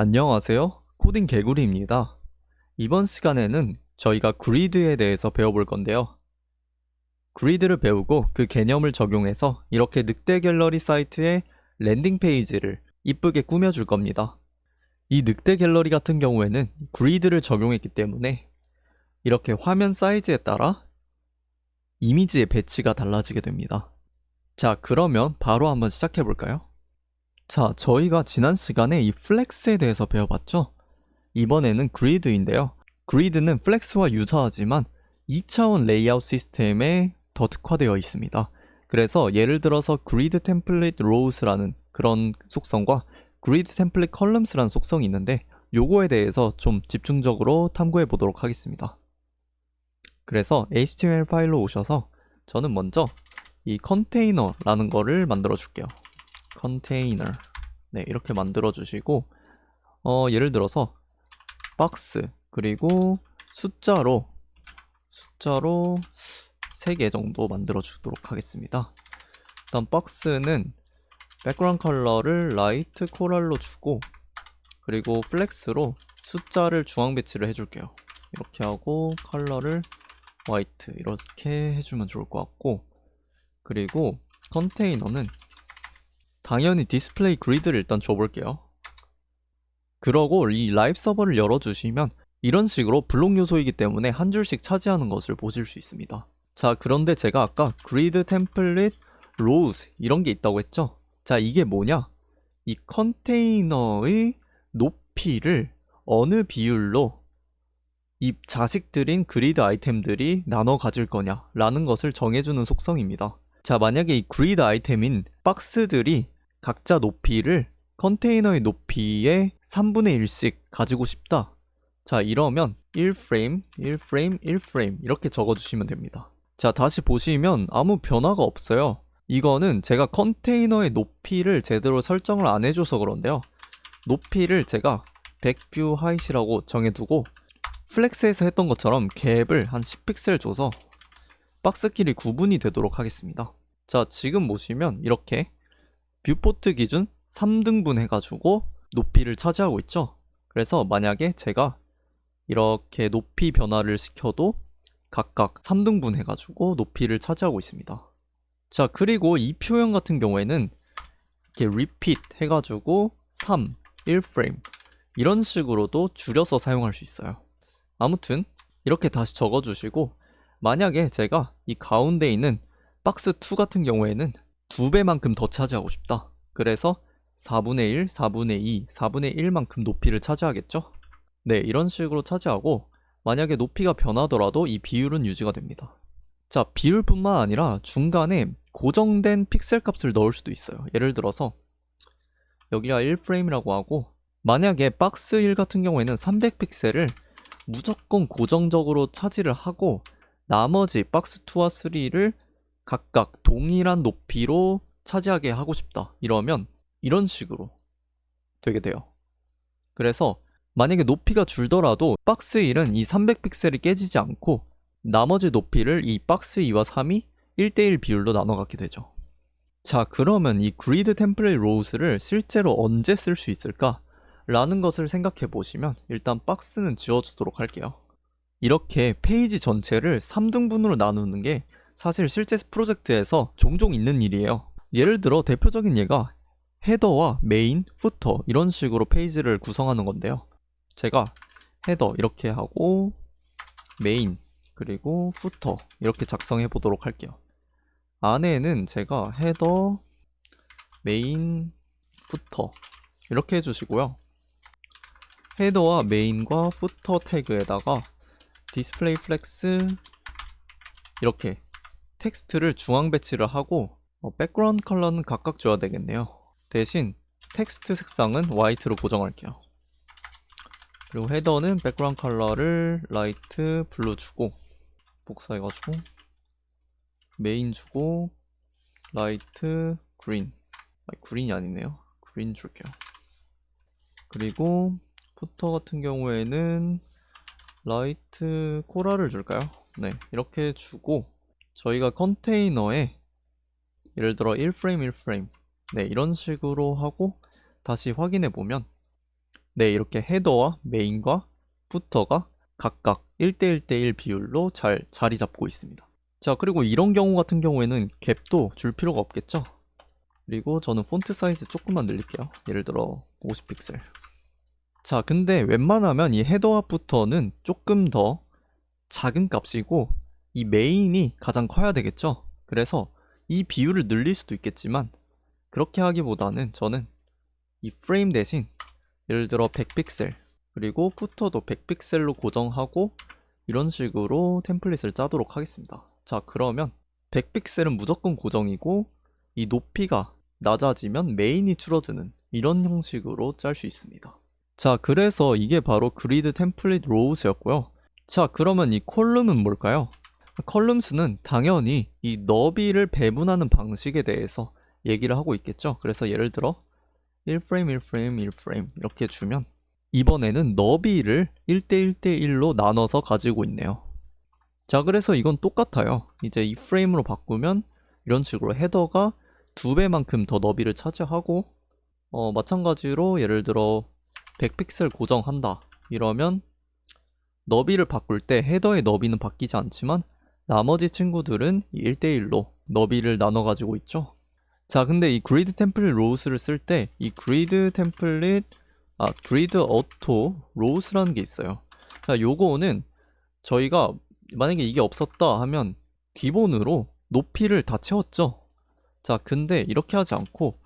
안녕하세요. 코딩 개구리입니다. 이번 시간에는 저희가 그리드에 대해서 배워볼 건데요. 그리드를 배우고 그 개념을 적용해서 이렇게 늑대 갤러리 사이트의 랜딩 페이지를 이쁘게 꾸며줄 겁니다. 이 늑대 갤러리 같은 경우에는 그리드를 적용했기 때문에 이렇게 화면 사이즈에 따라 이미지의 배치가 달라지게 됩니다. 자, 그러면 바로 한번 시작해 볼까요? 자, 저희가 지난 시간에 이 플렉스에 대해서 배워봤죠? 이번에는 그리드인데요. 그리드는 플렉스와 유사하지만 2차원 레이아웃 시스템에 더 특화되어 있습니다. 그래서 예를 들어서 그리드 템플릿 로우스라는 그런 속성과 그리드 템플릿 컬럼스라는 속성이 있는데 요거에 대해서 좀 집중적으로 탐구해 보도록 하겠습니다. 그래서 HTML 파일로 오셔서 저는 먼저 이 컨테이너라는 거를 만들어 줄게요. 컨테이너. 네, 이렇게 만들어 주시고 예를 들어서 박스 그리고 숫자로 3개 정도 만들어 주도록 하겠습니다. 일단 박스는 백그라운드 컬러를 라이트 코랄로 주고 그리고 플렉스로 숫자를 중앙 배치를 해줄게요. 이렇게 하고 컬러를 화이트 이렇게 해주면 좋을 것 같고, 그리고 컨테이너는 당연히 디스플레이 그리드를 일단 줘볼게요. 그러고 이 라이브 서버를 열어주시면 이런 식으로 블록 요소이기 때문에 한 줄씩 차지하는 것을 보실 수 있습니다. 자, 그런데 제가 아까 그리드 템플릿 로우스 이런 게 있다고 했죠? 자, 이게 뭐냐? 이 컨테이너의 높이를 어느 비율로 이 자식들인 그리드 아이템들이 나눠 가질 거냐 라는 것을 정해주는 속성입니다. 자, 만약에 이 그리드 아이템인 박스들이 각자 높이를 컨테이너의 높이의 3분의 1씩 가지고 싶다. 자, 이러면 1프레임, 1프레임, 1프레임 이렇게 적어주시면 됩니다. 자, 다시 보시면 아무 변화가 없어요. 이거는 제가 컨테이너의 높이를 제대로 설정을 안 해줘서 그런데요. 높이를 제가 백뷰 하이트라고 정해두고 플렉스에서 했던 것처럼 갭을 한 10픽셀 줘서 박스끼리 구분이 되도록 하겠습니다. 자, 지금 보시면 이렇게 뷰포트 기준 3등분 해가지고 높이를 차지하고 있죠. 그래서 만약에 제가 이렇게 높이 변화를 시켜도 각각 3등분 해가지고 높이를 차지하고 있습니다. 자, 그리고 이 표현 같은 경우에는 이렇게 repeat 해가지고 3, 1프레임 이런 식으로도 줄여서 사용할 수 있어요. 아무튼 이렇게 다시 적어주시고, 만약에 제가 이 가운데 있는 박스 2 같은 경우에는 2배만큼 더 차지하고 싶다. 그래서 4분의 1, 4분의 2, 4분의 1만큼 높이를 차지하겠죠? 네, 이런 식으로 차지하고 만약에 높이가 변하더라도 이 비율은 유지가 됩니다. 자, 비율뿐만 아니라 중간에 고정된 픽셀 값을 넣을 수도 있어요. 예를 들어서 여기가 1프레임이라고 하고, 만약에 박스 1 같은 경우에는 300픽셀을 무조건 고정적으로 차지를 하고 나머지 박스 2와 3를 각각 동일한 높이로 차지하게 하고 싶다. 이러면 이런 식으로 되게 돼요. 그래서 만약에 높이가 줄더라도 박스 1은 이 300픽셀이 깨지지 않고 나머지 높이를 이 박스 2와 3이 1대1 비율로 나눠 갖게 되죠. 자, 그러면 이 그리드 템플릿 로우스를 실제로 언제 쓸 수 있을까? 라는 것을 생각해 보시면 일단 박스는 지워주도록 할게요. 이렇게 페이지 전체를 3등분으로 나누는 게 사실 실제 프로젝트에서 종종 있는 일이에요. 예를 들어 대표적인 예가 헤더와 메인, 후터 이런 식으로 페이지를 구성하는 건데요. 제가 헤더 이렇게 하고 메인 그리고 후터 이렇게 작성해 보도록 할게요. 안에는 제가 헤더, 메인, 후터 이렇게 해주시고요. 헤더와 메인과 후터 태그에다가 디스플레이 플렉스 이렇게 텍스트를 중앙 배치를 하고 백그라운드 컬러는 각각 줘야 되겠네요. 대신 텍스트 색상은 화이트로 고정할게요. 그리고 헤더는 백그라운드 컬러를 라이트 블루 주고 복사해가지고 메인 주고 라이트 그린, 그린이 아니네요. 그린 줄게요. 그리고 푸터 같은 경우에는 라이트 코랄을 줄까요? 네, 이렇게 주고 저희가 컨테이너에 예를 들어 1프레임 1프레임 네, 이런 식으로 하고 다시 확인해 보면 네, 이렇게 헤더와 메인과 부터가 각각 1대1대1 비율로 잘 자리 잡고 있습니다. 자, 그리고 이런 경우 같은 경우에는 갭도 줄 필요가 없겠죠? 그리고 저는 폰트 사이즈 조금만 늘릴게요. 예를 들어 50픽셀. 자, 근데 웬만하면 이 헤더와 부터는 조금 더 작은 값이고 이 메인이 가장 커야 되겠죠? 그래서 이 비율을 늘릴 수도 있겠지만 그렇게 하기보다는 저는 이 프레임 대신 예를 들어 100픽셀 그리고 부터도 100픽셀로 고정하고 이런 식으로 템플릿을 짜도록 하겠습니다. 자, 그러면 100픽셀은 무조건 고정이고 이 높이가 낮아지면 메인이 줄어드는 이런 형식으로 짤 수 있습니다. 자, 그래서 이게 바로 그리드 템플릿 로우스였고요. 자, 그러면 이 콜룸은 뭘까요? 컬럼스는 당연히 이 너비를 배분하는 방식에 대해서 얘기를 하고 있겠죠. 그래서 예를 들어 1프레임, 1프레임, 1프레임 이렇게 주면 이번에는 너비를 1대1대1로 나눠서 가지고 있네요. 자, 그래서 이건 똑같아요. 이제 이 프레임으로 바꾸면 이런 식으로 헤더가 2배만큼 더 너비를 차지하고 마찬가지로 예를 들어 100픽셀 고정한다 이러면 너비를 바꿀 때 헤더의 너비는 바뀌지 않지만 나머지 친구들은 1대1로 너비를 나눠 가지고 있죠. 자, 근데 이 그리드 템플릿 로우스를 쓸 때 이 그리드 오토 로우스라는 게 있어요. 자, 요거는 저희가 만약에 이게 없었다 하면 기본으로 높이를 다 채웠죠. 자, 근데 이렇게 하지 않고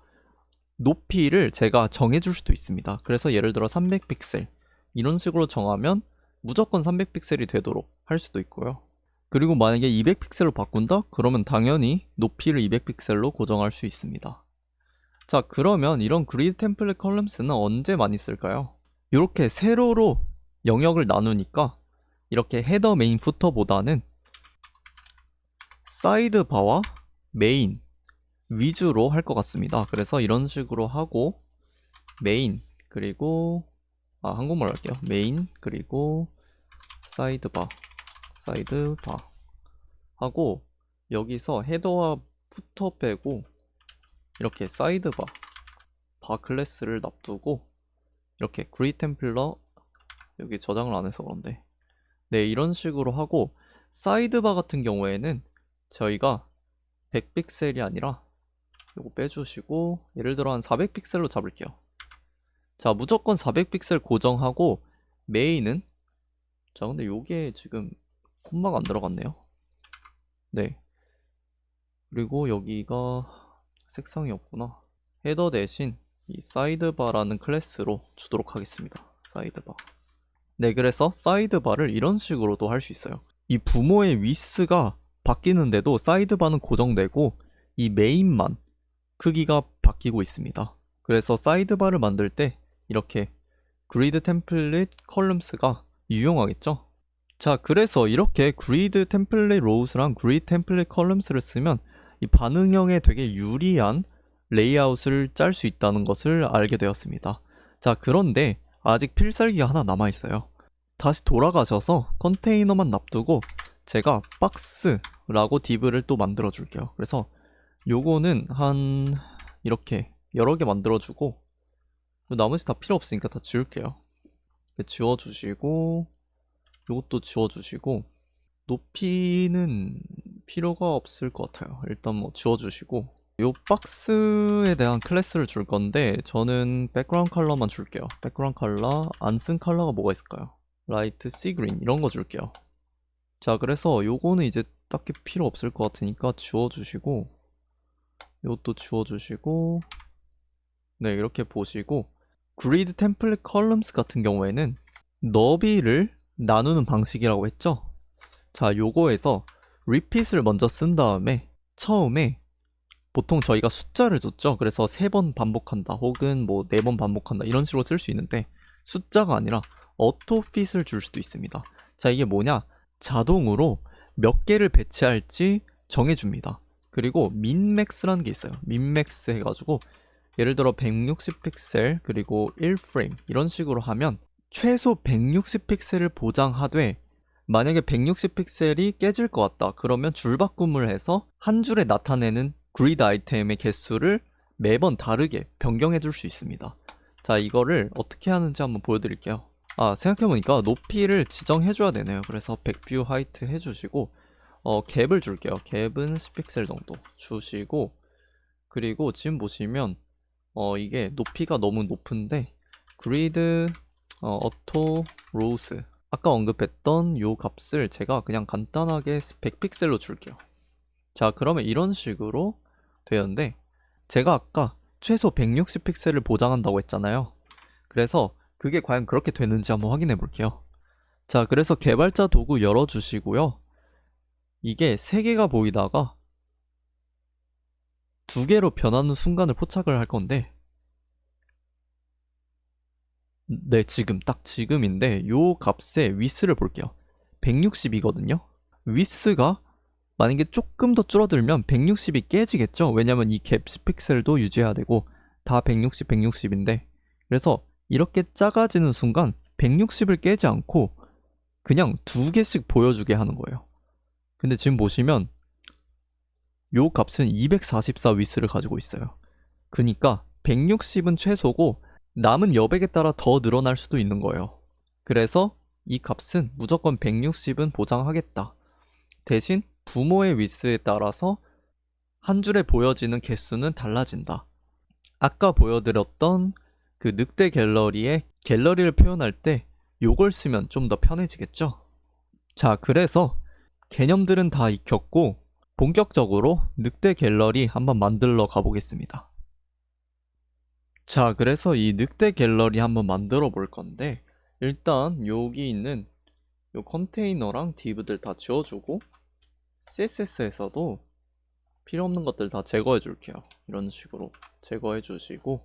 높이를 제가 정해줄 수도 있습니다. 그래서 예를 들어 300픽셀 이런 식으로 정하면 무조건 300픽셀이 되도록 할 수도 있고요. 그리고 만약에 200픽셀로 바꾼다? 그러면 당연히 높이를 200픽셀로 고정할 수 있습니다. 자, 그러면 이런 그리드 템플릿 컬럼스는 언제 많이 쓸까요? 이렇게 세로로 영역을 나누니까 이렇게 헤더 메인 부터보다는 사이드바와 메인 위주로 할 것 같습니다. 그래서 이런 식으로 하고 메인 그리고 한국말로 할게요. 메인 그리고 사이드바 하고 여기서 헤더와 부터 빼고 이렇게 사이드바 클래스를 놔두고 이렇게 그리드 템플러 여기 저장을 안 해서 그런데 네, 이런 식으로 하고 사이드바 같은 경우에는 저희가 100픽셀이 아니라 이거 빼주시고 예를 들어 한 400픽셀로 잡을게요. 자, 무조건 400픽셀 고정하고 메인은 자, 근데 요게 지금 콤마가 안 들어갔네요. 네, 그리고 여기가 색상이 없구나. 헤더 대신 이 사이드바라는 클래스로 주도록 하겠습니다. 사이드바. 네, 그래서 사이드바를 이런 식으로도 할 수 있어요. 이 부모의 위스가 바뀌는데도 사이드바는 고정되고 이 메인만 크기가 바뀌고 있습니다. 그래서 사이드바를 만들 때 이렇게 그리드 템플릿 컬럼스가 유용하겠죠? 자, 그래서 이렇게 그리드 템플릿 로우스랑 그리드 템플릿 컬럼스를 쓰면 이 반응형에 되게 유리한 레이아웃을 짤 수 있다는 것을 알게 되었습니다. 자, 그런데 아직 필살기가 하나 남아있어요. 다시 돌아가셔서 컨테이너만 놔두고 제가 박스라고 div를 또 만들어 줄게요. 그래서 요거는 한 이렇게 여러 개 만들어주고 나머지 다 필요 없으니까 다 지울게요. 지워주시고 요것도 지워주시고 높이는 필요가 없을 것 같아요. 일단 뭐 지워주시고 요 박스에 대한 클래스를 줄 건데 저는 백그라운드 컬러만 줄게요. 백그라운드 컬러 안 쓴 컬러가 뭐가 있을까요? 라이트 씨 그린 이런 거 줄게요. 자, 그래서 요거는 이제 딱히 필요 없을 것 같으니까 지워주시고 이것도 지워주시고 네, 이렇게 보시고 그리드 템플릿 컬럼스 같은 경우에는 너비를 나누는 방식이라고 했죠. 자, 요거에서 repeat을 먼저 쓴 다음에 처음에 보통 저희가 숫자를 줬죠. 그래서 3번 반복한다 혹은 뭐 4번 반복한다 이런 식으로 쓸 수 있는데 숫자가 아니라 auto-fit을 줄 수도 있습니다. 자, 이게 뭐냐? 자동으로 몇 개를 배치할지 정해줍니다. 그리고 민맥스라는 게 있어요. 민맥스 해가지고 예를 들어 160픽셀 그리고 1프레임 이런 식으로 하면 최소 160픽셀을 보장하되 만약에 160픽셀이 깨질 것 같다 그러면 줄바꿈을 해서 한 줄에 나타내는 그리드 아이템의 개수를 매번 다르게 변경해 줄 수 있습니다. 자, 이거를 어떻게 하는지 한번 보여드릴게요. 아, 생각해보니까 높이를 지정해줘야 되네요. 그래서 백뷰 하이트 해주시고 갭을 줄게요. 갭은 10픽셀 정도 주시고, 그리고 지금 보시면 이게 높이가 너무 높은데 그리드 어토 로우스, 아까 언급했던 요 값을 제가 그냥 간단하게 100픽셀로 줄게요. 자, 그러면 이런 식으로 되는데, 제가 아까 최소 160픽셀을 보장한다고 했잖아요. 그래서 그게 과연 그렇게 되는지 한번 확인해 볼게요. 자, 그래서 개발자 도구 열어주시고요. 이게 3개가 보이다가 2개로 변하는 순간을 포착을 할 건데, 네, 딱 지금인데 요 값의 위스를 볼게요. 160이거든요. 위스가 만약에 조금 더 줄어들면 160이 깨지겠죠. 왜냐면 이 갭 10픽셀도 유지해야 되고 다 160, 160인데, 그래서 이렇게 작아지는 순간 160을 깨지 않고 그냥 2개씩 보여주게 하는 거예요. 근데 지금 보시면 요 값은 244 위스를 가지고 있어요. 그러니까 160은 최소고 남은 여백에 따라 더 늘어날 수도 있는 거예요. 그래서 이 값은 무조건 160은 보장하겠다. 대신 부모의 위스에 따라서 한 줄에 보여지는 개수는 달라진다. 아까 보여드렸던 그 늑대 갤러리의 갤러리를 표현할 때 요걸 쓰면 좀 더 편해지겠죠? 자, 그래서 개념들은 다 익혔고 본격적으로 늑대 갤러리 한번 만들러 가보겠습니다. 자, 그래서 이 늑대 갤러리 한번 만들어 볼 건데, 일단 여기 있는 요 컨테이너랑 div들 다 지워주고 CSS에서도 필요 없는 것들 다 제거해 줄게요. 이런 식으로 제거해 주시고,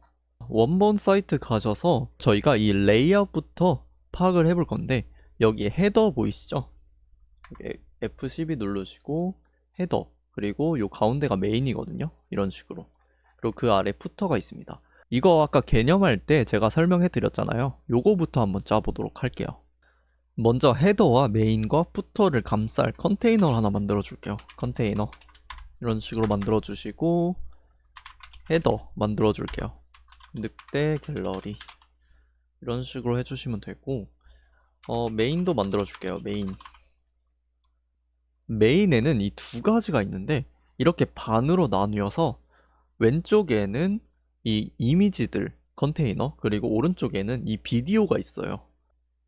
원본 사이트 가셔서 저희가 이 레이아웃부터 파악을 해볼 건데, 여기 헤더 보이시죠? F12 누르시고 헤더, 그리고 요 가운데가 메인이거든요. 이런 식으로. 그리고 그 아래 푸터가 있습니다. 이거 아까 개념할 때 제가 설명해 드렸잖아요. 요거부터 한번 짜보도록 할게요. 먼저 헤더와 메인과 푸터를 감쌀 컨테이너를 하나 만들어 줄게요. 컨테이너 이런 식으로 만들어 주시고, 헤더 만들어 줄게요. 늑대 갤러리 이런 식으로 해주시면 되고, 메인도 만들어 줄게요. 메인에는 이 2가지가 있는데, 이렇게 반으로 나뉘어서 왼쪽에는 이 이미지들 컨테이너, 그리고 오른쪽에는 이 비디오가 있어요.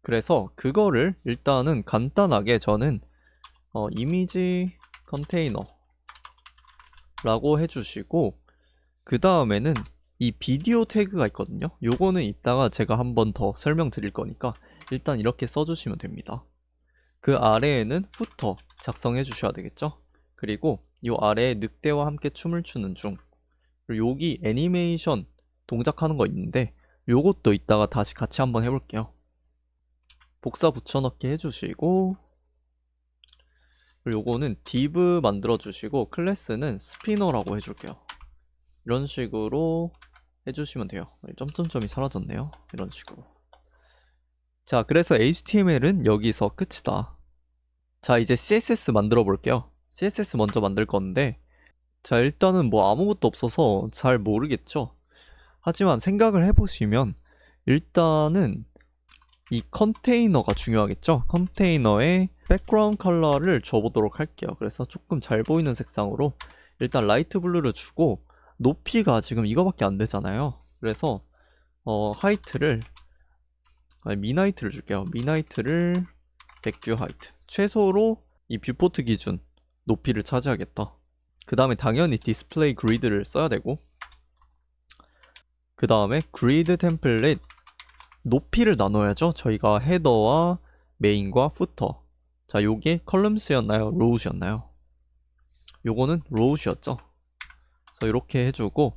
그래서 그거를 일단은 간단하게 저는 이미지 컨테이너 라고 해주시고, 그 다음에는 이 비디오 태그가 있거든요. 요거는 이따가 제가 한번 더 설명드릴 거니까 일단 이렇게 써주시면 됩니다. 그 아래에는 푸터 작성해 주셔야 되겠죠. 그리고 요 아래에 늑대와 함께 춤을 추는 중, 그리고 여기 애니메이션 동작하는 거 있는데 요것도 이따가 다시 같이 한번 해볼게요. 복사 붙여넣기 해주시고, 그리고 요거는 div 만들어 주시고 클래스는 스피너라고 해줄게요. 이런 식으로 해주시면 돼요. 점점점이 사라졌네요. 이런 식으로. 자, 그래서 HTML은 여기서 끝이다. 자, 이제 CSS 만들어 볼게요. CSS 먼저 만들 건데, 자, 일단은 뭐 아무것도 없어서 잘 모르겠죠. 하지만 생각을 해보시면 일단은 이 컨테이너가 중요하겠죠. 컨테이너에 백그라운드 컬러를 줘보도록 할게요. 그래서 조금 잘 보이는 색상으로 일단 라이트 블루를 주고, 높이가 지금 이거밖에 안 되잖아요. 그래서 하이트를 미나이트를 줄게요. 미나이트를 백뷰 하이트, 최소로 이 뷰포트 기준 높이를 차지하겠다. 그 다음에 당연히 디스플레이 그리드를 써야 되고, 그 다음에 그리드 템플릿 높이를 나눠야죠. 저희가 헤더와 메인과 푸터. 자, 요게 컬럼스였나요? 로우스였나요? 요거는 로우스였죠. 그래서 이렇게 해주고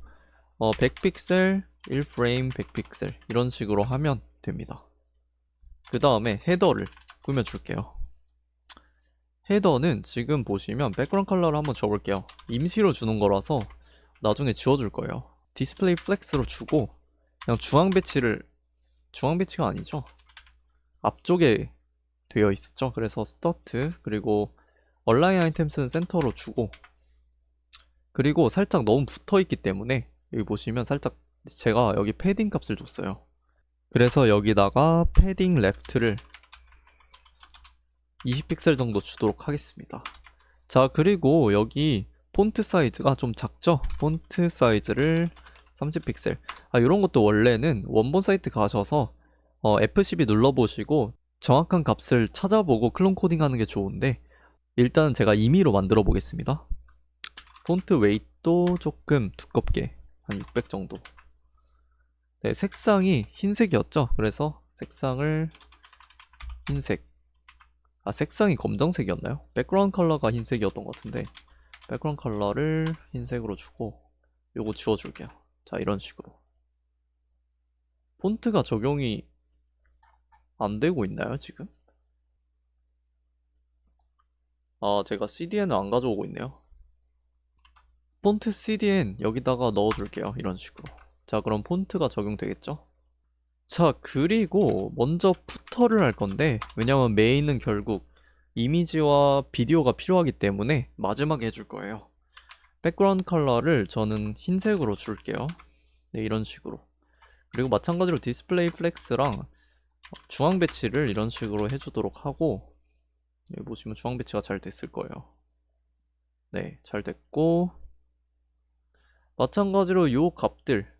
100픽셀 1프레임 100픽셀 이런 식으로 하면 됩니다. 그 다음에 헤더를 꾸며줄게요. 헤더는 지금 보시면 백그라운드 컬러를 한번 줘볼게요. 임시로 주는 거라서 나중에 지워줄 거예요. 디스플레이 플렉스로 주고, 그냥 중앙 배치가 아니죠. 앞쪽에 되어 있었죠. 그래서 스타트, 그리고 얼라인 아이템스는 센터로 주고, 그리고 살짝 너무 붙어 있기 때문에 여기 보시면 살짝 제가 여기 패딩 값을 줬어요. 그래서 여기다가 패딩 레프트를 20픽셀 정도 주도록 하겠습니다. 자, 그리고 여기 폰트 사이즈가 좀 작죠? 폰트 사이즈를 30픽셀. 이런 것도 원래는 원본 사이트 가셔서 F12 눌러보시고 정확한 값을 찾아보고 클론 코딩 하는 게 좋은데, 일단 제가 임의로 만들어 보겠습니다. 폰트 웨이트도 조금 두껍게 한 600 정도. 네, 색상이 흰색이었죠? 그래서 색상을 흰색. 색상이 검정색이었나요? 백그라운드 컬러가 흰색이었던 것 같은데, 백그라운드 컬러를 흰색으로 주고 요거 지워줄게요. 자, 이런 식으로. 폰트가 적용이 안 되고 있나요, 지금? 제가 CDN을 안 가져오고 있네요. 폰트 CDN 여기다가 넣어줄게요. 이런 식으로. 자, 그럼 폰트가 적용되겠죠? 자, 그리고 먼저 푸터를 할 건데, 왜냐면 메인은 결국 이미지와 비디오가 필요하기 때문에 마지막에 해줄 거예요. 백그라운드 컬러를 저는 흰색으로 줄게요. 네, 이런 식으로. 그리고 마찬가지로 디스플레이 플렉스랑 중앙 배치를 이런 식으로 해주도록 하고, 여기 보시면 중앙 배치가 잘 됐을 거예요. 네, 잘 됐고, 마찬가지로 요 값들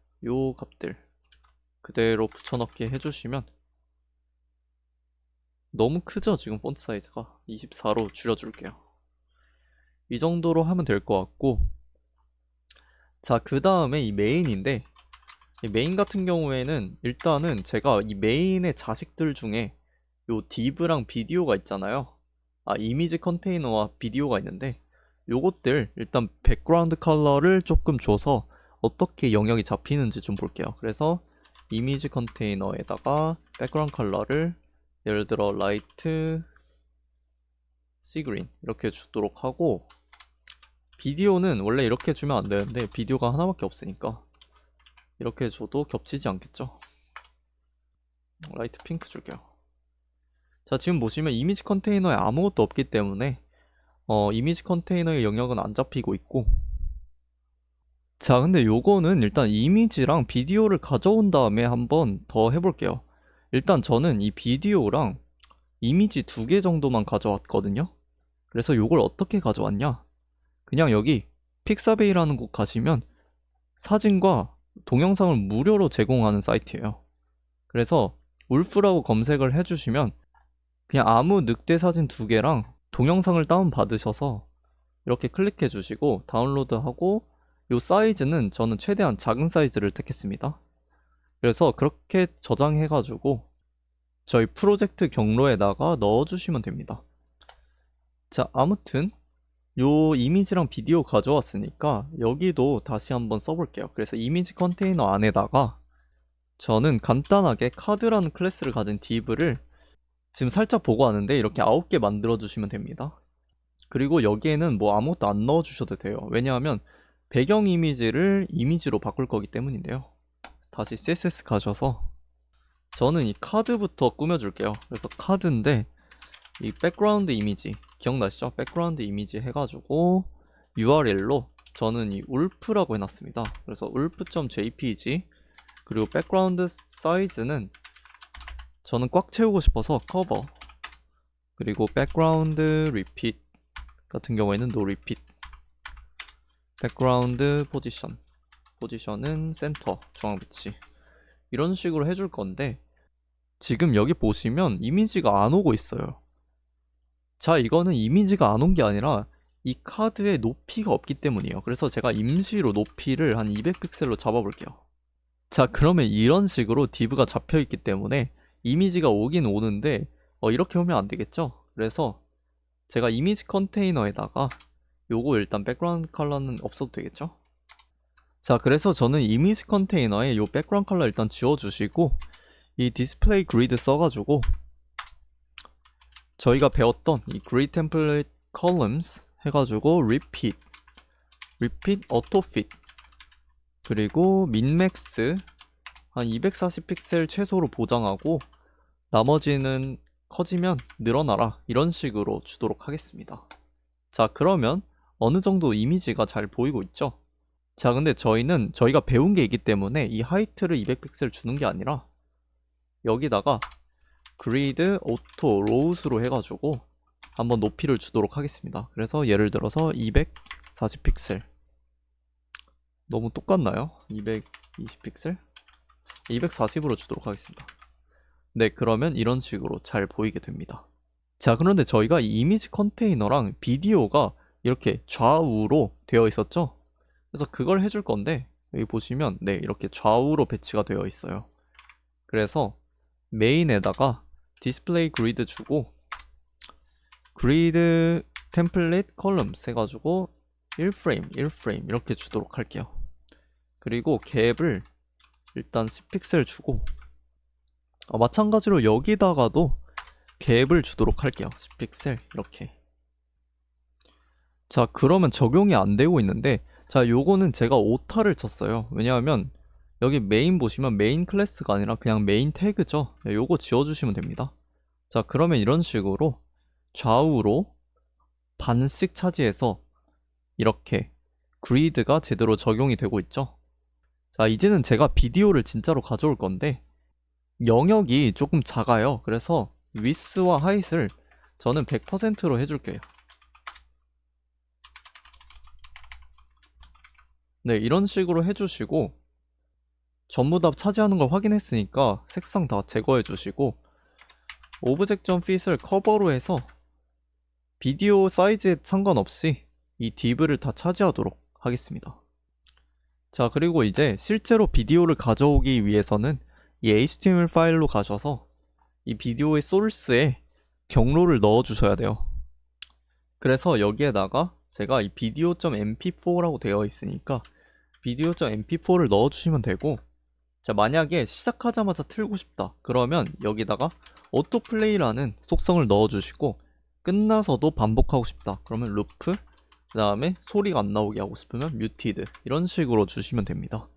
그대로 붙여넣기 해주시면, 너무 크죠? 지금 폰트 사이즈가 24로 줄여줄게요. 이 정도로 하면 될 것 같고, 자, 그 다음에 이 메인인데, 이 메인 같은 경우에는 일단은 제가 이 메인의 자식들 중에 요 div랑 비디오가 있잖아요. 이미지 컨테이너와 비디오가 있는데, 요것들 일단 백그라운드 컬러를 조금 줘서 어떻게 영역이 잡히는지 좀 볼게요. 그래서 이미지 컨테이너에다가 백그라운드 컬러를 예를 들어 라이트 시그린 이렇게 주도록 하고, 비디오는 원래 이렇게 주면 안 되는데 비디오가 하나밖에 없으니까 이렇게 줘도 겹치지 않겠죠? 라이트 핑크 줄게요. 자, 지금 보시면 이미지 컨테이너에 아무것도 없기 때문에 이미지 컨테이너의 영역은 안 잡히고 있고, 자, 근데 요거는 일단 이미지랑 비디오를 가져온 다음에 한번 더 해볼게요. 일단 저는 이 비디오랑 이미지 2개 정도만 가져왔거든요. 그래서 요걸 어떻게 가져왔냐? 그냥 여기 픽사베이라는 곳 가시면 사진과 동영상을 무료로 제공하는 사이트예요. 그래서 울프라고 검색을 해주시면 그냥 아무 늑대 사진 2개랑 동영상을 다운받으셔서 이렇게 클릭해 주시고 다운로드하고, 요 사이즈는 저는 최대한 작은 사이즈를 택했습니다. 그래서 그렇게 저장해 가지고 저희 프로젝트 경로에다가 넣어주시면 됩니다. 자, 아무튼 요 이미지랑 비디오 가져왔으니까 여기도 다시 한번 써볼게요. 그래서 이미지 컨테이너 안에다가 저는 간단하게 카드라는 클래스를 가진 div를 지금 살짝 보고 왔는데 이렇게 9개 만들어 주시면 됩니다. 그리고 여기에는 뭐 아무것도 안 넣어 주셔도 돼요. 왜냐하면 배경 이미지를 이미지로 바꿀 거기 때문인데요. 다시 CSS 가셔서 저는 이 카드부터 꾸며줄게요. 그래서 카드인데 이 백그라운드 이미지 기억나시죠? 백그라운드 이미지 해가지고 URL로 저는 이 울프라고 해놨습니다. 그래서 ulf.jpg, 그리고 백그라운드 사이즈는 저는 꽉 채우고 싶어서 커버, 그리고 백그라운드 리핏 같은 경우에는 no repeat, 백그라운드 포지션은 센터, 중앙 배치, 이런 식으로 해줄 건데, 지금 여기 보시면 이미지가 안 오고 있어요. 자, 이거는 이미지가 안 온 게 아니라 이 카드에 높이가 없기 때문이에요. 그래서 제가 임시로 높이를 한 200픽셀로 잡아볼게요. 자, 그러면 이런 식으로 div가 잡혀 있기 때문에 이미지가 오긴 오는데 이렇게 오면 안 되겠죠? 그래서 제가 이미지 컨테이너에다가 요거 일단 백그라운드 컬러는 없어도 되겠죠? 자, 그래서 저는 이미지 컨테이너에 요 백그라운드 컬러 일단 지워주시고, 이 디스플레이 그리드 써가지고 저희가 배웠던 이 grid template columns 해가지고 repeat auto fit, 그리고 minmax 한 240픽셀 최소로 보장하고 나머지는 커지면 늘어나라, 이런 식으로 주도록 하겠습니다. 자, 그러면 어느 정도 이미지가 잘 보이고 있죠? 자, 근데 저희가 배운 게 있기 때문에 이 하이트를 200픽셀 주는 게 아니라 여기다가 그리드 오토 로우스로 해가지고 한번 높이를 주도록 하겠습니다. 그래서 예를 들어서 240픽셀. 너무 똑같나요? 220픽셀? 240으로 주도록 하겠습니다. 네, 그러면 이런 식으로 잘 보이게 됩니다. 자, 그런데 저희가 이 이미지 컨테이너랑 비디오가 이렇게 좌우로 되어 있었죠? 그래서 그걸 해줄 건데 여기 보시면 네, 이렇게 좌우로 배치가 되어 있어요. 그래서 메인에다가 디스플레이 그리드 주고 그리드 템플릿 컬럼스 해가지고 1프레임 이렇게 주도록 할게요. 그리고 갭을 일단 10픽셀 주고 마찬가지로 여기다가도 갭을 주도록 할게요. 10픽셀 이렇게. 자, 그러면 적용이 안 되고 있는데 자, 요거는 제가 오타를 쳤어요. 왜냐하면 여기 메인 보시면 메인 클래스가 아니라 그냥 메인 태그죠. 요거 지워주시면 됩니다. 자, 그러면 이런 식으로 좌우로 반씩 차지해서 이렇게 그리드가 제대로 적용이 되고 있죠. 자, 이제는 제가 비디오를 진짜로 가져올 건데 영역이 조금 작아요. 그래서 위스와 하이트를 저는 100%로 해줄게요. 네, 이런 식으로 해주시고 전부 다 차지하는 걸 확인했으니까 색상 다 제거해 주시고 오브젝트.fit을 커버로 해서 비디오 사이즈에 상관없이 이 div를 다 차지하도록 하겠습니다. 자, 그리고 이제 실제로 비디오를 가져오기 위해서는 이 HTML 파일로 가셔서 이 비디오의 소스에 경로를 넣어 주셔야 돼요. 그래서 여기에다가 제가 이 video.mp4라고 되어 있으니까 video.mp4를 넣어 주시면 되고, 자, 만약에 시작하자마자 틀고 싶다 그러면 여기다가 오토플레이라는 속성을 넣어 주시고, 끝나서도 반복하고 싶다 그러면 루프, 그 다음에 소리가 안 나오게 하고 싶으면 뮤티드, 이런 식으로 주시면 됩니다.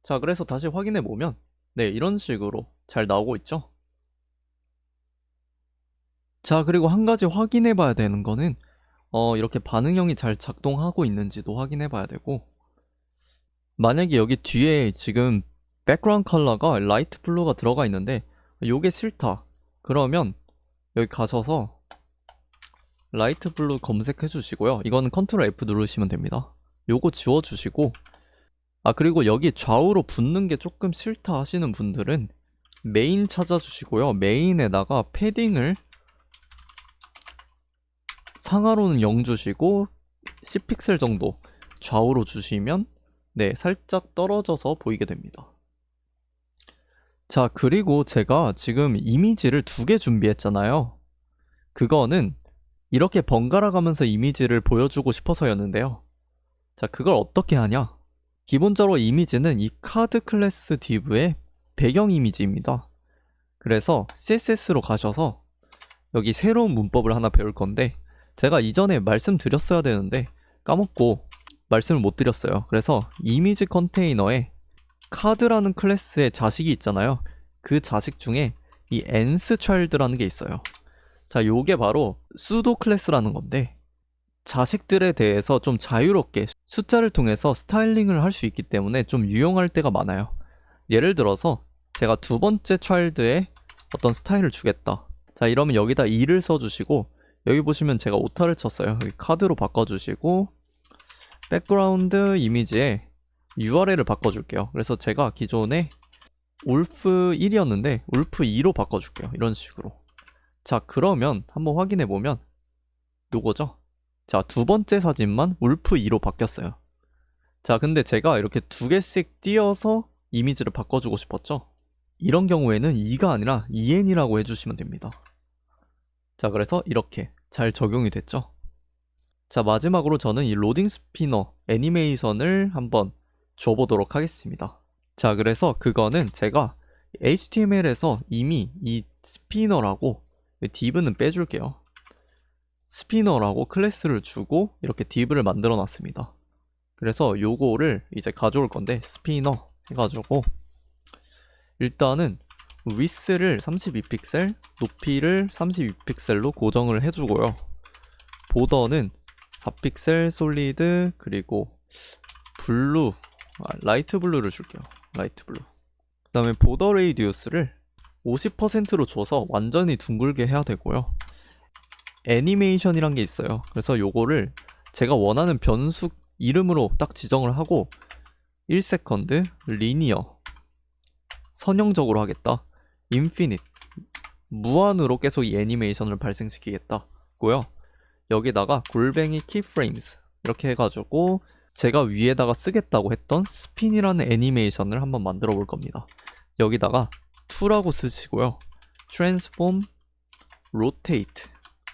자, 그래서 다시 확인해 보면 네, 이런 식으로 잘 나오고 있죠. 자, 그리고 한 가지 확인해 봐야 되는 거는 이렇게 반응형이 잘 작동하고 있는지도 확인해 봐야 되고, 만약에 여기 뒤에 지금 백그라운드 컬러가 라이트 블루가 들어가 있는데 요게 싫다 그러면 여기 가셔서 라이트 블루 검색해 주시고요. 이거는 컨트롤 F 누르시면 됩니다. 요거 지워 주시고, 그리고 여기 좌우로 붙는 게 조금 싫다 하시는 분들은 메인 찾아주시고요. 메인에다가 패딩을 상하로는 0 주시고 10픽셀 정도 좌우로 주시면 네, 살짝 떨어져서 보이게 됩니다. 자, 그리고 제가 지금 이미지를 2개 준비했잖아요. 그거는 이렇게 번갈아 가면서 이미지를 보여주고 싶어서였는데요. 자, 그걸 어떻게 하냐? 기본적으로 이미지는 이 카드 클래스 div의 배경 이미지입니다. 그래서 CSS로 가셔서 여기 새로운 문법을 하나 배울 건데, 제가 이전에 말씀드렸어야 되는데 까먹고 말씀을 못 드렸어요. 그래서 이미지 컨테이너에 카드라는 클래스의 자식이 있잖아요. 그 자식 중에 이 nthchild라는 게 있어요. 자, 요게 바로 수도 클래스라는 건데, 자식들에 대해서 좀 자유롭게 숫자를 통해서 스타일링을 할 수 있기 때문에 좀 유용할 때가 많아요. 예를 들어서 제가 두 번째 child에 어떤 스타일을 주겠다. 자, 이러면 여기다 2를 써주시고, 여기 보시면 제가 오타를 쳤어요. 여기 카드로 바꿔주시고 백그라운드 이미지에 URL을 바꿔줄게요. 그래서 제가 기존에 울프 1이었는데 울프 2로 바꿔줄게요. 이런 식으로. 자, 그러면 한번 확인해보면 요거죠. 자, 두 번째 사진만 울프 2로 바뀌었어요. 자, 근데 제가 이렇게 2개씩 띄어서 이미지를 바꿔주고 싶었죠. 이런 경우에는 2가 아니라 en이라고 해주시면 됩니다. 자, 그래서 이렇게 잘 적용이 됐죠. 자, 마지막으로 저는 이 로딩 스피너 애니메이션을 한번 줘보도록 하겠습니다. 자, 그래서 그거는 제가 HTML에서 이미 이 스피너라고, div는 빼줄게요. 스피너라고 클래스를 주고 이렇게 div를 만들어 놨습니다. 그래서 요거를 이제 가져올 건데, 스피너 해가지고 일단은 위스를 32픽셀, 높이를 32픽셀로 고정을 해주고요. 보더는 4픽셀 솔리드, 그리고 블루, 라이트 블루를 줄게요. 라이트 블루. 그 다음에 보더 레이디우스를 50%로 줘서 완전히 둥글게 해야 되고요. 애니메이션이란 게 있어요. 그래서 요거를 제가 원하는 변수 이름으로 딱 지정을 하고 1세컨드, 리니어, 선형적으로 하겠다. 인피니트, 무한으로 계속 이 애니메이션을 발생시키겠다고요. 여기다가 골뱅이 키프레임스 이렇게 해가지고 제가 위에다가 쓰겠다고 했던 스핀이라는 애니메이션을 한번 만들어 볼 겁니다. 여기다가 2라고 쓰시고요. transform, rotate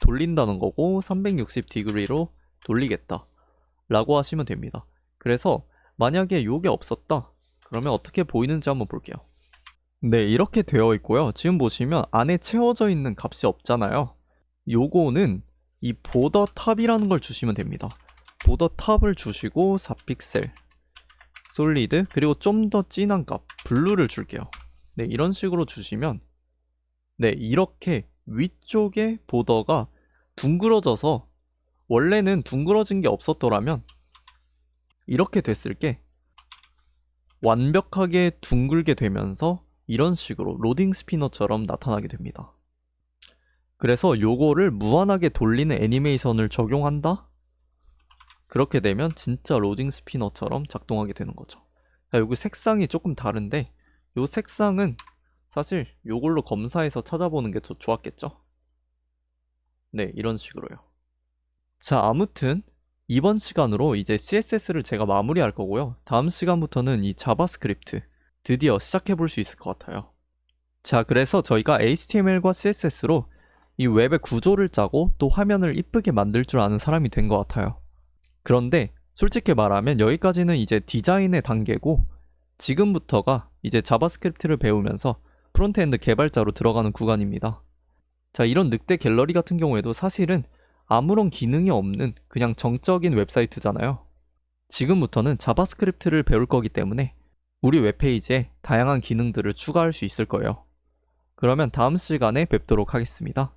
돌린다는 거고 360°로 돌리겠다 라고 하시면 됩니다. 그래서 만약에 요게 없었다 그러면 어떻게 보이는지 한번 볼게요. 네, 이렇게 되어 있고요. 지금 보시면 안에 채워져 있는 값이 없잖아요. 요거는 이 보더 탑이라는 걸 주시면 됩니다. 보더 탑을 주시고 4픽셀 솔리드 그리고 좀 더 진한 값 블루를 줄게요. 네, 이런 식으로 주시면 네, 이렇게 위쪽에 보더가 둥그러져서 원래는 둥그러진 게 없었더라면 이렇게 됐을 게 완벽하게 둥글게 되면서 이런 식으로 로딩 스피너처럼 나타나게 됩니다. 그래서 요거를 무한하게 돌리는 애니메이션을 적용한다? 그렇게 되면 진짜 로딩 스피너처럼 작동하게 되는 거죠. 자, 여기 색상이 조금 다른데 요 색상은 사실 요걸로 검사해서 찾아보는 게 더 좋았겠죠? 네, 이런 식으로요. 자, 아무튼 이번 시간으로 이제 CSS를 제가 마무리할 거고요. 다음 시간부터는 이 자바스크립트 드디어 시작해 볼 수 있을 것 같아요. 자, 그래서 저희가 HTML과 CSS로 이 웹의 구조를 짜고 또 화면을 이쁘게 만들 줄 아는 사람이 된 것 같아요. 그런데 솔직히 말하면 여기까지는 이제 디자인의 단계고 지금부터가 이제 자바스크립트를 배우면서 프론트엔드 개발자로 들어가는 구간입니다. 자, 이런 늑대 갤러리 같은 경우에도 사실은 아무런 기능이 없는 그냥 정적인 웹사이트잖아요. 지금부터는 자바스크립트를 배울 거기 때문에 우리 웹페이지에 다양한 기능들을 추가할 수 있을 거예요. 그러면 다음 시간에 뵙도록 하겠습니다.